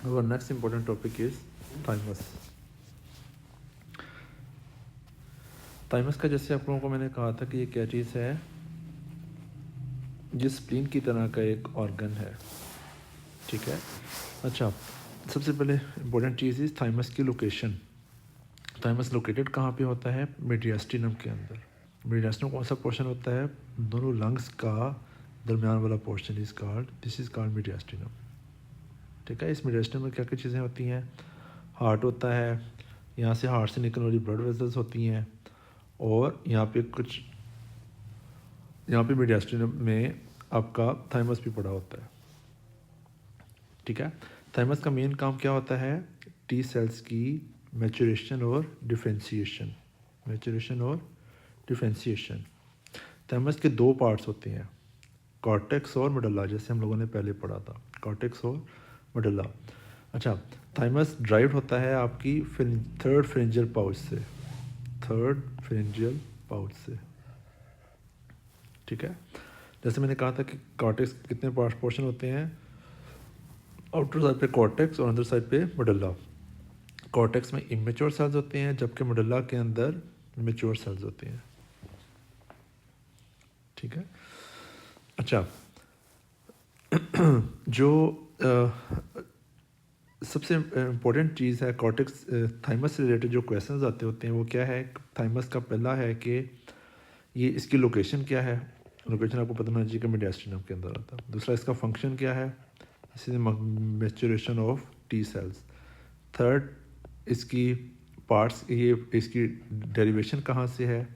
Our next important topic is thymus. Thymus का जैसे आप लोगों को मैंने कहा था कि ये क्या चीज़ है, ये स्प्लीन की तरह का एक ऑर्गन है, ठीक है। अच्छा, सबसे पहले इम्पोर्टेंट चीज़ इज़ थाइमस की लोकेशन। थाइमस लोकेटेड कहाँ पे होता है? मीडियास्टिनम के अंदर। मीडियास्टिनम कौन सा पोर्शन होता है? दोनों लंग्स का दरमियान वाला portion is called, this is called mediastinum, ठीक है। इस मीडियास्टिनम में क्या क्या चीज़ें होती हैं? हार्ट होता है, यहाँ से हार्ट से निकलने वाली ब्लड वेसल्स होती हैं, और यहाँ पे मीडियास्टिनम में आपका थाइमस भी पड़ा होता है, ठीक है। थाइमस का मेन काम क्या होता है? टी सेल्स की मैचुरेशन और डिफरेंशिएशन। थाइमस के दो पार्ट्स होते हैं, कॉर्टेक्स और मेडुला, जैसे हम लोगों ने पहले पढ़ा था, कॉर्टेक्स और मेडुला। अच्छा, थाइमस ड्राइव होता है आपकी थर्ड फ्रिंजियल पाउच से, ठीक है। जैसे मैंने कहा था कि कॉर्टेक्स कितने पोर्शन होते हैं? आउटर साइड पे कॉर्टेक्स और अंदर साइड पे मेडुला। कॉर्टेक्स में इमेच्योर सेल्स होते हैं, जबकि मेडुला के अंदर मैच्योर सेल्स होते हैं, ठीक है। अच्छा, जो सबसे इम्पोर्टेंट चीज़ है कॉर्टेक्स थाइमस से रिलेटेड जो क्वेश्चंस आते होते हैं वो क्या है? थाइमस का पहला है कि ये इसकी लोकेशन क्या है? लोकेशन आपको पता होना चाहिए कि मीडियास्टिनम के अंदर आता है। दूसरा, इसका फंक्शन क्या है? This is maturation of T cells. Third, इसकी पार्ट्स, ये इसकी डेरिवेशन कहाँ से है?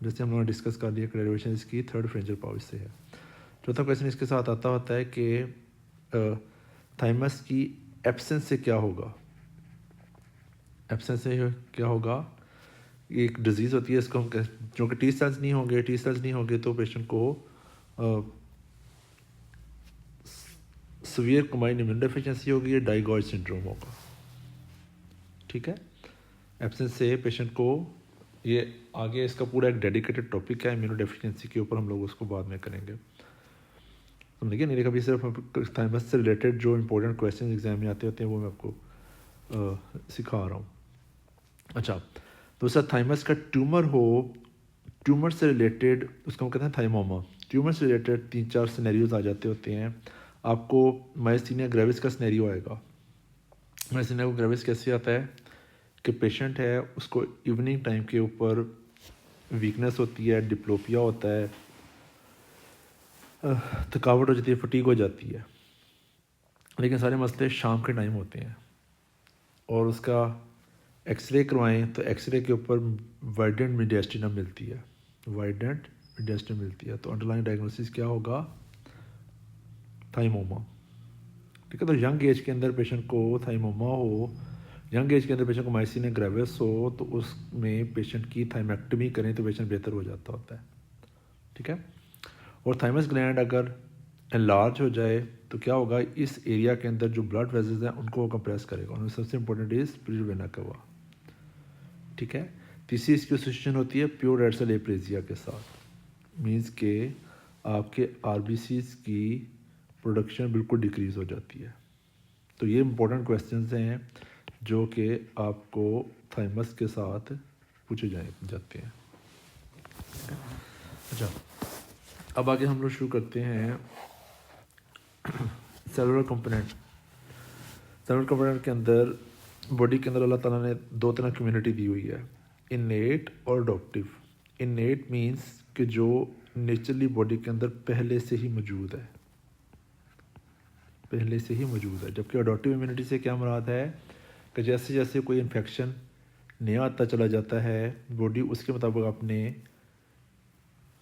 जैसे हम लोगों ने डिस्कस कर लिया कि डेरिवेशन इसकी थर्ड फ्रिंजियल पाउच से है। चौथा क्वेश्चन इसके साथ आता होता है कि थाइमस की एब्सेंस से क्या होगा? एब्सेंस से क्या होगा? ये एक डिजीज़ होती है, इसको हम जो कि टी सेल्स नहीं होंगे तो पेशेंट को सीवियर कंबाइंड इम्यून डेफिशिएंसी होगी या डाइगॉइड सिंड्रोम होगा, ठीक है। एब्सेंस से पेशेंट को, ये आगे इसका पूरा एक डेडिकेटेड टॉपिक है इम्यूनो डेफिशिएंसी के ऊपर, हम लोग उसको बाद में करेंगे, समझिए। नहीं, कभी सिर्फ थाइमस से रिलेटेड जो इंपॉर्टेंट क्वेश्चन एग्जाम में आते होते हैं वो मैं आपको सिखा रहा हूँ। अच्छा, दूसरा, थाइमस का ट्यूमर हो, ट्यूमर से रिलेटेड उसको हम कहते हैं थाइमोमा। ट्यूमर से रिलेटेड 3-4 सिनेरियोज आ जाते होते हैं। आपको मायस्थीनिया ग्रेविस का सिनेरियो आएगा। मायस्थीनिया ग्रेविस कैसे आता है कि पेशेंट है, उसको इवनिंग टाइम के ऊपर वीकनेस होती है, डिप्लोपिया होता है, थकावट हो जाती है, फटीग हो जाती है, लेकिन सारे मसले शाम के टाइम होते हैं, और उसका एक्सरे करवाएं तो एक्सरे के ऊपर वाइडेंट मीडियास्टिनम मिलती है, तो अंडरलाइन डायग्नोसिस क्या होगा? थाइमोमा, ठीक है। तो यंग एज के अंदर पेशेंट को थाइमोमा हो, यंग एज के अंदर पेशेंट को मायस्थीनिया ग्रेविस हो, तो उसमें पेशेंट की थाइमेक्टमी करें तो पेशेंट बेहतर हो जाता होता है, ठीक है। और थाइमस ग्लैंड अगर एनलार्ज हो जाए तो क्या होगा? इस एरिया के अंदर जो ब्लड वेसल्स हैं उनको वो कंप्रेस करेगा, उनमें सबसे इंपॉर्टेंट इज प्यूर वेना कवा, ठीक है। तीसरी इसकी एसोसिएशन होती है प्योर रेड सेल एप्रेजिया के साथ, मीन्स के आपके आरबीसीज की प्रोडक्शन बिल्कुल डिक्रीज़ हो जाती है। तो ये इंपॉर्टेंट क्वेश्चंस हैं जो कि आपको थाइमस के साथ पूछे जाते हैं। अच्छा, अब आगे हम लोग शुरू करते हैं सेलुलर कंपोनेंट। सेलुलर कंपोनेंट के अंदर बॉडी के अंदर अल्लाह ताला ने दो तरह कम्युनिटी दी हुई है, इनेट और अडॉप्टिव। इनेट मीन्स कि जो नेचुरली बॉडी के अंदर पहले से ही मौजूद है, जबकि अडॉप्टिव इम्यूनिटी से क्या मुराद है कि जैसे जैसे कोई इन्फेक्शन नया आता चला जाता है, बॉडी उसके मुताबिक अपने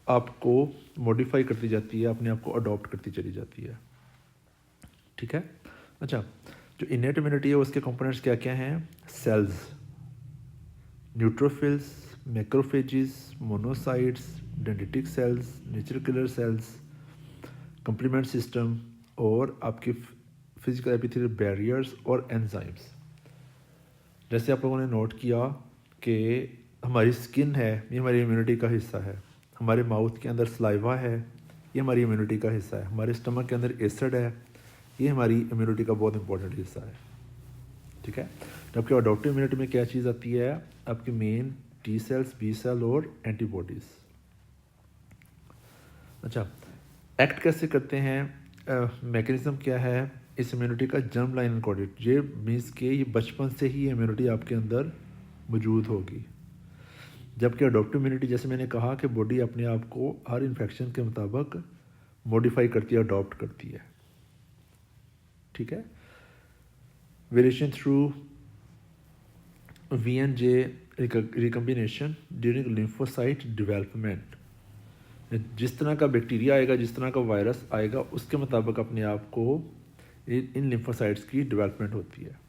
आपको मॉडिफाई करती जाती है, अपने आप को अडॉप्ट करती चली जाती है, ठीक है। अच्छा, जो इनेट इम्यूनिटी है उसके कंपोनेंट्स क्या क्या हैं? Cells, neutrophils, macrophages, monocytes, dendritic cells, natural killer cells, complement system, और आपकी फिजिकल एपिथेलियल बैरियर्स और एंजाइम्स। जैसे आप लोगों ने नोट किया कि हमारी स्किन है, ये हमारी इम्यूनिटी का हिस्सा है, हमारे माउथ के अंदर सलाइवा है, ये हमारी इम्यूनिटी का हिस्सा है, हमारे स्टमक के अंदर एसिड है, ये हमारी इम्यूनिटी का बहुत इंपॉर्टेंट हिस्सा है, ठीक है। जबकि अडॉप्टिव इम्यूनिटी में क्या चीज़ आती है, आपकी main T cells, B cell और एंटीबॉडीज़। अच्छा, एक्ट कैसे करते हैं, मैकेनिज्म क्या है इस इम्यूनिटी का, जर्म लाइन एनकोडेड, ये मीन्स के ये बचपन से ही इम्यूनिटी आपके अंदर मौजूद होगी। जबकि अडॉप्टिव इम्यूनिटी जैसे मैंने कहा कि बॉडी अपने आप को हर इन्फेक्शन के मुताबिक मॉडिफाई करती है, अडॉप्ट करती है, ठीक है। Variation through VNJ recombination during lymphocyte development, जिस तरह का बैक्टीरिया आएगा, जिस तरह का वायरस आएगा, उसके मुताबिक अपने आप को इन लिम्फोसाइट्स की डेवलपमेंट होती है।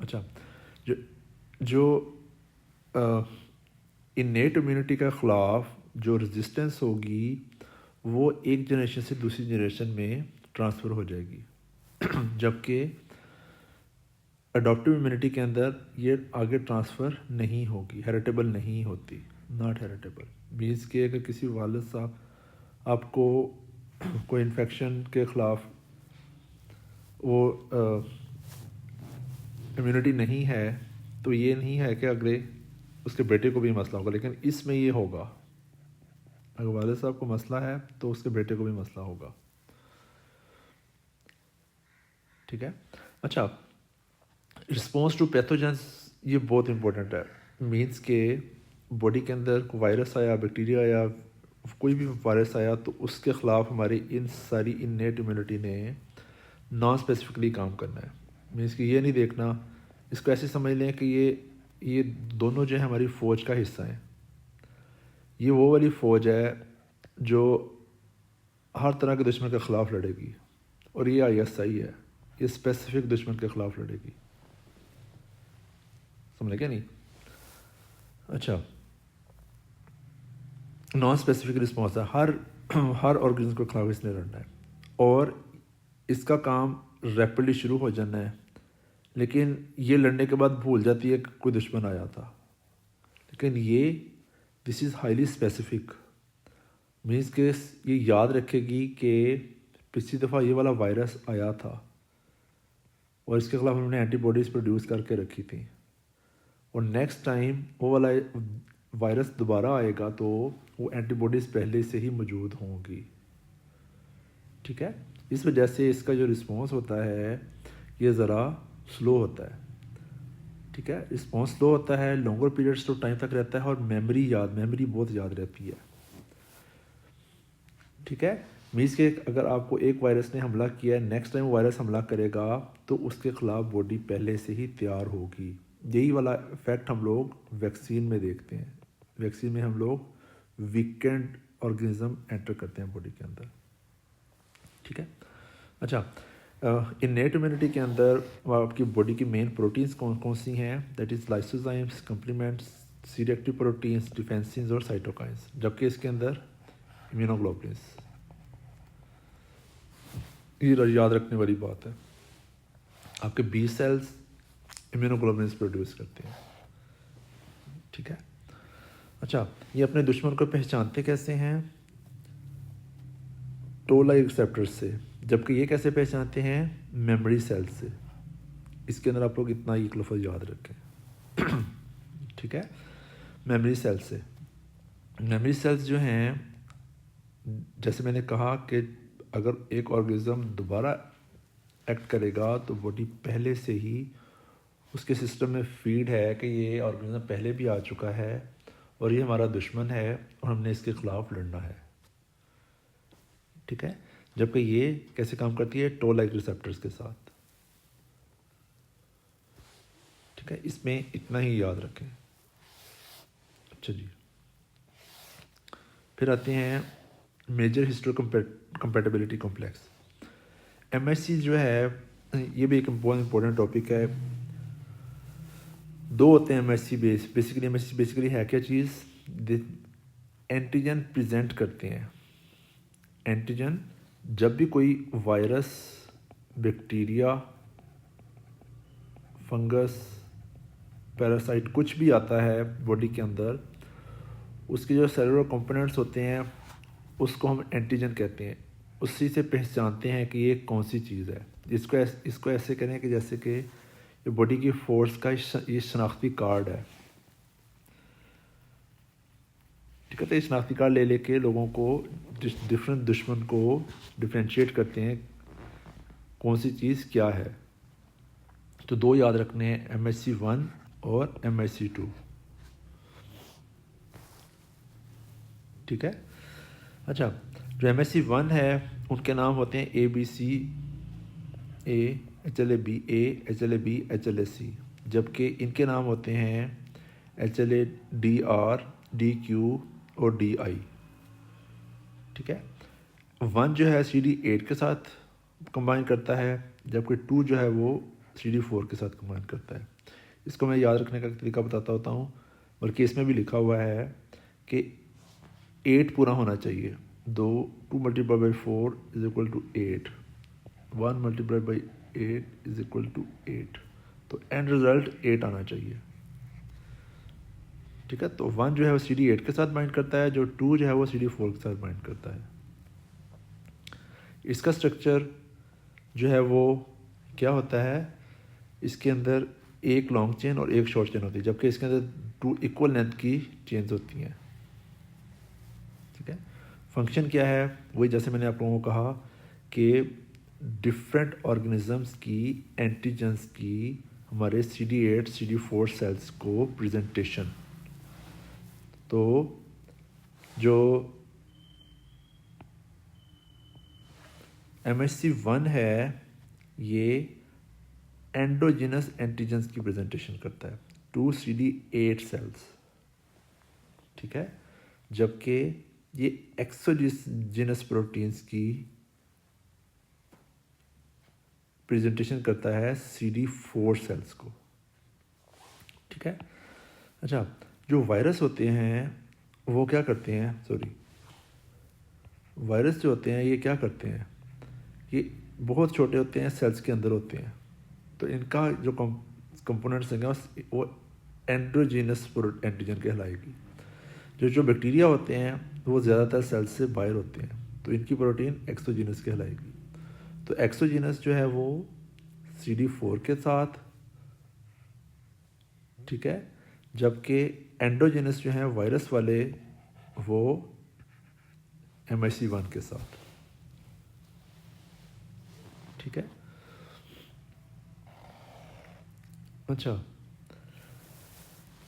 अच्छा, जो इनेट इम्यूनिटी के ख़िलाफ़ जो रेजिस्टेंस होगी वो एक जनरेशन से दूसरी जनरेशन में ट्रांसफ़र हो जाएगी। जबकि अडॉप्टिव इम्यूनिटी के अंदर ये आगे ट्रांसफ़र नहीं होगी, हेरिटेबल नहीं होती, नॉट हेरिटेबल। मीन्स के अगर किसी वालिद साहब आपको कोई इन्फेक्शन के ख़िलाफ़ वो इम्यूनिटी नहीं है तो ये नहीं है कि अगले उसके बेटे को भी मसला होगा, लेकिन इसमें ये होगा, अगर वालिद साहब को मसला है तो उसके बेटे को भी मसला होगा, ठीक है। अच्छा, रिस्पॉन्स टू पैथोजेंस, ये बहुत इंपॉर्टेंट है। मीन्स के बॉडी के अंदर कोई वायरस आया, बैक्टीरिया आया, कोई भी वायरस आया तो उसके ख़िलाफ़ हमारी इन सारी इनेट इम्यूनिटी ने नॉन स्पेसिफिकली काम करना है। मीन्स कि ये नहीं देखना, इसको ऐसे समझ लें कि ये दोनों जो है हमारी फ़ौज का हिस्सा हैं। ये वो वाली फ़ौज है जो हर तरह के दुश्मन के ख़िलाफ़ लड़ेगी, और ये ISI है, ये स्पेसिफिक दुश्मन के ख़िलाफ़ लड़ेगी, समझे क्या नहीं। अच्छा, नॉन स्पेसिफिक रिस्पॉन्स है, हर ऑर्गेनिज्म के खिलाफ इसने लड़ना है, और इसका काम रैपिडली शुरू हो जाना है, लेकिन ये लड़ने के बाद भूल जाती है कि कोई दुश्मन आया था। लेकिन this is highly specific, means के ये याद रखेगी कि पिछली दफ़ा ये वाला वायरस आया था और इसके ख़िलाफ़ उन्होंने एंटीबॉडीज़ प्रोड्यूस करके रखी थी, और नेक्स्ट टाइम वो वाला वायरस दोबारा आएगा तो वो एंटीबॉडीज़ पहले से ही मौजूद होंगी, ठीक है। इस वजह से इसका जो रिस्पॉन्स होता है ये ज़रा स्लो होता है, ठीक है। रिस्पॉन्स स्लो होता है, लॉन्गर पीरियड्स तो टाइम तक रहता है, और मेमोरी बहुत याद रहती है, ठीक है। मीन्स के अगर आपको एक वायरस ने हमला किया है, नेक्स्ट टाइम वायरस हमला करेगा तो उसके ख़िलाफ़ बॉडी पहले से ही तैयार होगी। यही वाला इफेक्ट हम लोग वैक्सीन में देखते हैं। वैक्सीन में हम लोग वीकेंड ऑर्गेनिज्म एंटर करते हैं बॉडी के अंदर, ठीक है। अच्छा, इनेट इम्यूनिटी के अंदर आपकी बॉडी की मेन प्रोटीन्स कौन कौन सी हैं, that is lysozymes, complements, C reactive proteins, defensins और साइटोकाइंस। जबकि इसके अंदर इम्यूनोग्लोबुलिन्स, ये याद रखने वाली बात है, आपके बी सेल्स इम्यूनोग्लोबुलिन्स प्रोड्यूस करते हैं, ठीक है। अच्छा, ये अपने दुश्मन को पहचानते कैसे हैं, टोल-लाइक रिसेप्टर्स से, जबकि ये कैसे पहचानते हैं, मेमोरी सेल्स से। इसके अंदर आप लोग इतना एक लफ्ज़ याद रखें, ठीक है। मेमोरी सेल्स से, मेमोरी सेल्स जो हैं, जैसे मैंने कहा कि अगर एक ऑर्गेनिज्म दोबारा एक्ट करेगा तो बॉडी पहले से ही उसके सिस्टम में फीड है कि ये ऑर्गेनिज्म पहले भी आ चुका है और ये हमारा दुश्मन है और हमने इसके ख़िलाफ़ लड़ना है, ठीक है। जबकि ये कैसे काम करती है, टोल-लाइक रिसेप्टर्स के साथ, ठीक है। इसमें इतना ही याद रखें। अच्छा जी, फिर आते हैं major histocompatibility complex. MHC जो है ये भी एक बहुत इंपॉर्टेंट टॉपिक है। दो होते हैं MHC बेसिकली। MHC बेसिकली है क्या चीज़, एंटीजन प्रेजेंट करते हैं। एंटीजन जब भी कोई वायरस, बैक्टीरिया, फंगस, पैरासाइट कुछ भी आता है बॉडी के अंदर, उसके जो सेलुलर कंपोनेंट्स होते हैं उसको हम एंटीजन कहते हैं। उसी से पहचानते हैं कि ये कौन सी चीज़ है। इसको ऐसे करें कि जैसे कि ये बॉडी की फोर्स का ये शनाख्ती कार्ड है। ठीक है, तो ये शनाख्ती कार्ड ले लेके लोगों को डिफरेंट दुश्मन को डिफ्रेंशिएट करते हैं कौन सी चीज़ क्या है। तो दो याद रखने हैं, MSc1 और MSc2। ठीक है। अच्छा, जो MSc1 है उनके नाम होते हैं ABC A, HLA-B A, HLA-B, HLA-C, जबकि इनके नाम होते हैं HLA-DR, DQ और DI। ठीक है। 1 जो है CD8 के साथ कंबाइन करता है, जबकि 2 जो है वो CD4 के साथ कंबाइन करता है। इसको मैं याद रखने का तरीका बताता होता हूँ, बल्कि इसमें भी लिखा हुआ है कि 8 पूरा होना चाहिए। 2 multiply by 4 is equal to 8, 1 multiply by 8 is equal to 8, तो एंड रिजल्ट 8 आना चाहिए। ठीक है, तो 1 जो है वो CD8 के साथ बाइंड करता है, जो 2 जो है वो CD4 के साथ बाइंड करता है। इसका स्ट्रक्चर जो है वो क्या होता है, इसके अंदर एक लॉन्ग चेन और एक शॉर्ट चेन होती है, जबकि इसके अंदर 2 इक्वल लेंथ की चेन्स होती हैं। ठीक है। फंक्शन क्या है, वही जैसे मैंने आप लोगों को कहा कि डिफरेंट ऑर्गेनिजम्स की एंटीजेंस की हमारे CD8 CD4 सेल्स को प्रेजेंटेशन। तो जो MSc1 है ये एंडोजिनस एंटीजेंस की प्रेजेंटेशन करता है, 2 CD8 सेल्स। ठीक है, जबकि ये एक्सोजिनस प्रोटीन्स की प्रेजेंटेशन करता है CD4 सेल्स को। ठीक है। अच्छा, जो वायरस होते हैं वो क्या करते हैं, वायरस जो होते हैं ये क्या करते हैं, ये बहुत छोटे होते हैं, सेल्स के अंदर होते हैं, तो इनका जो कंपोनेंट्स हैं वो एंडोजिनस एंटीजन कहलाएगी। जो बैक्टीरिया होते हैं वो ज़्यादातर सेल्स से बाहर होते हैं, तो इनकी प्रोटीन एक्सोजिनस कहलाएगी। तो एक्सोजिनस जो है वो CD4 के साथ, ठीक है, जबकि एंडोजिनस जो है वायरस वाले वो MSc1 के साथ। ठीक है। अच्छा,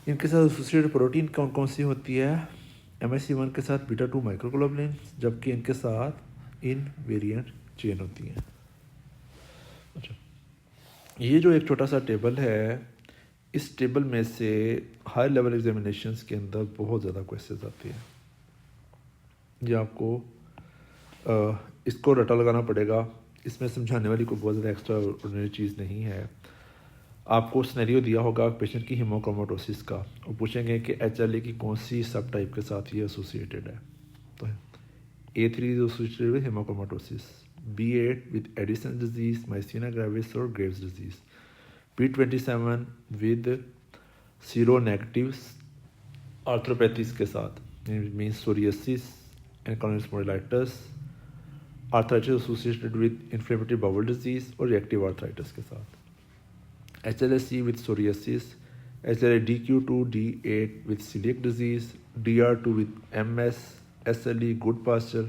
इनके साथ एसोसिएटेड प्रोटीन कौन कौन सी होती है, MSc1 के साथ β2 माइक्रोग्लोबुलिन, जबकि इनके साथ इनवेरिएंट चेन होती हैं। अच्छा, ये जो एक छोटा सा टेबल है, इस टेबल में से हाई लेवल एग्जामिनेशंस के अंदर बहुत ज़्यादा क्वेश्चंस आते हैं। ये आपको इसको रटा लगाना पड़ेगा, इसमें समझाने वाली कोई बहुत ज़्यादा एक्स्ट्रा ऑर्डिनरी चीज़ नहीं है। आपको सिनेरियो दिया होगा पेशेंट की हीमोक्रोमेटोसिस का, और पूछेंगे कि HLA की कौन सी सब टाइप के साथ ये एसोसिएटेड है। तो A3 is associated with haemochromatosis, B8 with Addison disease, myasthenia gravis और Graves disease, B27 with sero negative arthropathies के साथ, means psoriasis and corneal spondylitis, arthritis associated with inflammatory bowel disease और reactive arthritis के साथ, HLA-C with psoriasis, HLA-DQ2 D8 with celiac disease, DR2 with MS, SLE good posture,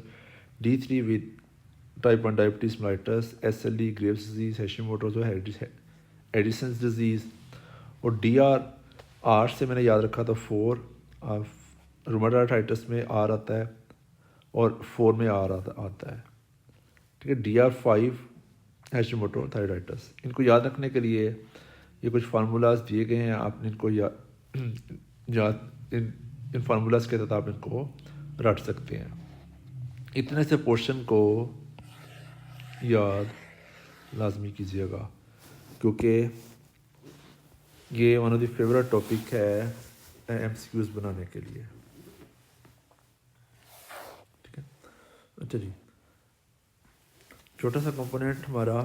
D3 with type 1 diabetes mellitus, SLE Graves disease, Hashimoto's और Addison's disease, और DR से मैंने याद रखा था 4, रूमेटॉइड आर्थराइटिस में R आता है और 4 में R आता है। ठीक है, DR5 हैशिमोटो थायराइटिस। इनको याद रखने के लिए ये कुछ फार्मूलाज दिए गए हैं, आपने इनको इन फार्मूलाज के तहत आप इनको रट सकते हैं। इतने से पोर्शन को याद लाजमी कीजिएगा, क्योंकि ये one of the favourite topic है MCQs बनाने के लिए। ठीक है। अच्छा जी, छोटा सा कंपोनेंट हमारा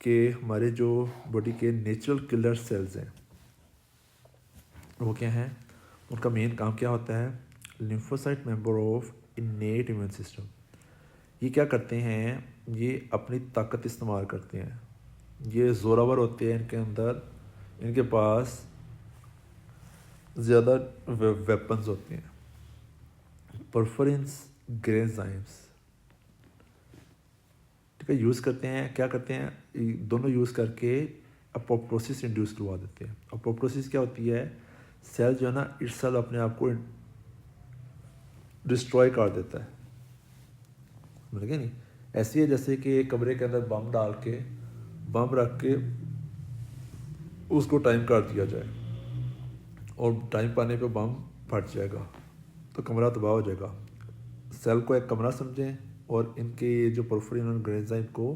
कि हमारे जो बॉडी के नेचुरल किलर सेल्स हैं वो क्या हैं, उनका मेन काम क्या होता है, lymphocyte member of इनेट immune system. ये क्या करते हैं, ये अपनी ताकत इस्तेमाल करते हैं, ये ज़ोरावर होते हैं, इनके अंदर इनके पास ज़्यादा वेपन्स होते हैं। परफरेंस ग्रेजाइम्स, ठीक है, यूज़ करते हैं, क्या करते हैं, दोनों यूज़ करके अपोप्टोसिस इंड्यूस करवा देते हैं। अपोप्टोसिस क्या होती है, सेल जो है ना इटसेल्फ अपने आप को डिस्ट्रॉय कर देता है, समझ गए नहीं। ऐसी है जैसे कि एक कमरे के अंदर बम डाल के, बम रख के उसको टाइम कर दिया जाए और टाइम पाने पे बम फट जाएगा तो कमरा तबाह हो जाएगा। सेल को एक कमरा समझें और इनके ये जो परफोरिन और ग्रेजाइम को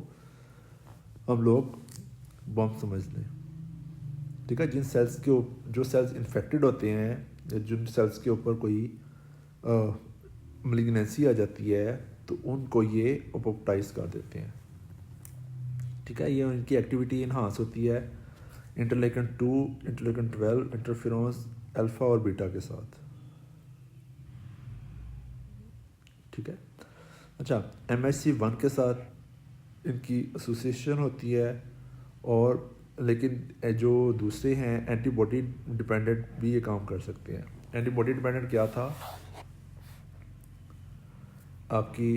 हम लोग बम समझ लें, ठीक है। जिन सेल्स के जो सेल्स इन्फेक्टेड होते हैं या जिन सेल्स के ऊपर कोई मलिग्नेंसी आ जाती है तो उनको ये अपोप्टाइज कर देते हैं, ठीक है। ये उनकी एक्टिविटी इन्हांस होती है इंटरलेकन 2, इंटरलेकन 12, इंटरफेरोन्स अल्फ़ा और बीटा के साथ, ठीक है। अच्छा, MHC1 के साथ इनकी एसोसिएशन होती है, और लेकिन जो दूसरे हैं एंटीबॉडी डिपेंडेंट भी ये काम कर सकते हैं। एंटीबॉडी डिपेंडेंट क्या था, आपकी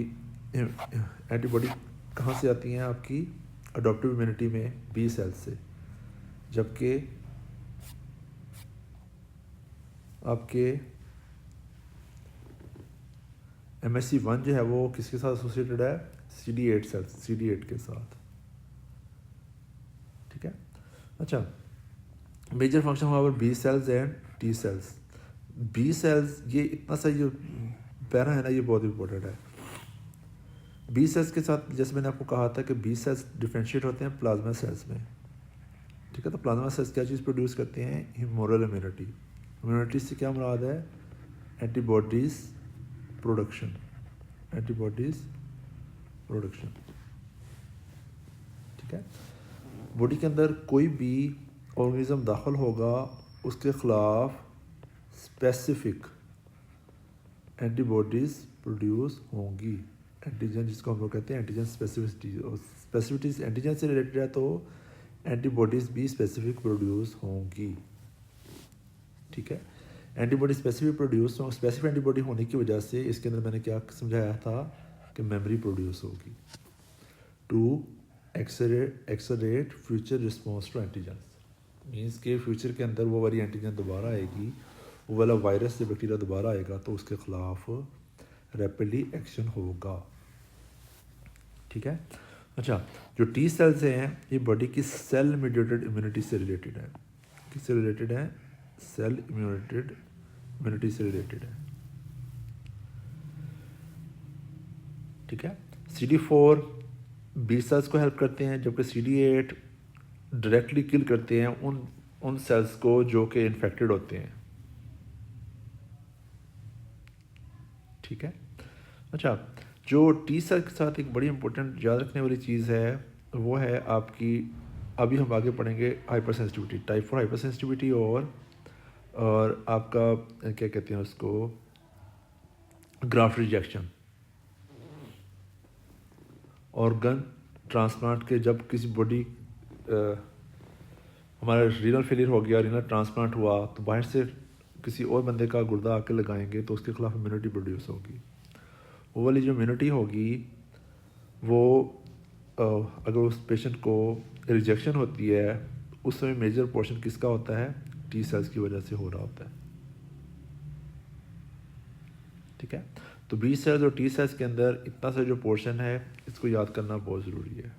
एंटीबॉडी कहाँ से आती हैं, आपकी अडॉप्टिव इम्यूनिटी में बी सेल्स से, जबकि आपके MHC1 जो है वो किसके साथ एसोसिएटेड है, CD8 सेल्स, CD8 के साथ, ठीक है। अच्छा, मेजर फंक्शन हुआ B cells and T cells. B cells, ये इतना सा जो पैरा है ना, ये बहुत इंपॉर्टेंट है। बी सेल्स के साथ जैसे मैंने आपको कहा था कि बी सेल्स डिफ्रेंशिएट होते हैं प्लाज्मा सेल्स में, ठीक है। तो प्लाज्मा सेल्स क्या चीज़ प्रोड्यूस करते हैं, ह्यूमोरल इम्यूनिटी। इम्यूनिटी से क्या मुराद है, एंटीबॉडीज़ प्रोडक्शन, एंटीबॉडीज़ प्रोडक्शन, ठीक है। बॉडी के अंदर कोई भी ऑर्गेनिज्म दाखिल होगा उसके ख़िलाफ़ स्पेसिफिक एंटीबॉडीज़ प्रोड्यूस होंगी। एंटीजन जिसको हम लोग कहते हैं एंटीजन स्पेसिफिसिटी, और स्पेसिफिसिटी एंटीजन से रिलेटेड है तो एंटीबॉडीज़ भी स्पेसिफिक प्रोड्यूस होंगी, ठीक है। Antibody specific produce, specific antibody होने की वजह से इसके अंदर मैंने क्या समझाया था कि मेमोरी प्रोड्यूस होगी to exert future response to antigen. Means के फ्यूचर के अंदर वो वाली एंटीजन दोबारा आएगी, वो वाला वायरस या बैक्टीरिया दोबारा आएगा तो उसके ख़िलाफ़ रैपिडली एक्शन होगा, ठीक है। अच्छा, जो टी सेल्स हैं ये बॉडी की सेल मीडिएटेड इम्यूनिटी से रिलेटेड है। किससे रिलेटेड है, सेल इम्यूनिटी से रिलेटेड है, ठीक है। CD4 बी सेल्स को हेल्प करते हैं, जबकि CD8 डायरेक्टली किल करते हैं उन सेल्स को जो कि इन्फेक्टेड होते हैं, ठीक है। अच्छा, जो टी सेल के साथ एक बड़ी इंपॉर्टेंट याद रखने वाली चीज़ है वो है आपकी, अभी हम आगे पढ़ेंगे hyper sensitivity, type 4 hyper sensitivity, और आपका क्या कहते हैं उसको, ग्राफ्ट रिजेक्शन। ऑर्गन ट्रांसप्लांट के जब किसी बॉडी हमारा रीनल फेलियर हो गया, रीनल ट्रांसप्लांट हुआ तो बाहर से किसी और बंदे का गुर्दा आके लगाएंगे तो उसके खिलाफ इम्यूनिटी प्रोड्यूस होगी। वो वाली जो इम्यूनिटी होगी वो अगर उस पेशेंट को रिजेक्शन होती है उस समय मेजर पोर्शन किसका होता है, टी सेल्स की वजह से हो रहा होता है, ठीक है। तो बी सेल्स और टी सेल्स के अंदर इतना सा जो पोर्शन है इसको याद करना बहुत ज़रूरी है।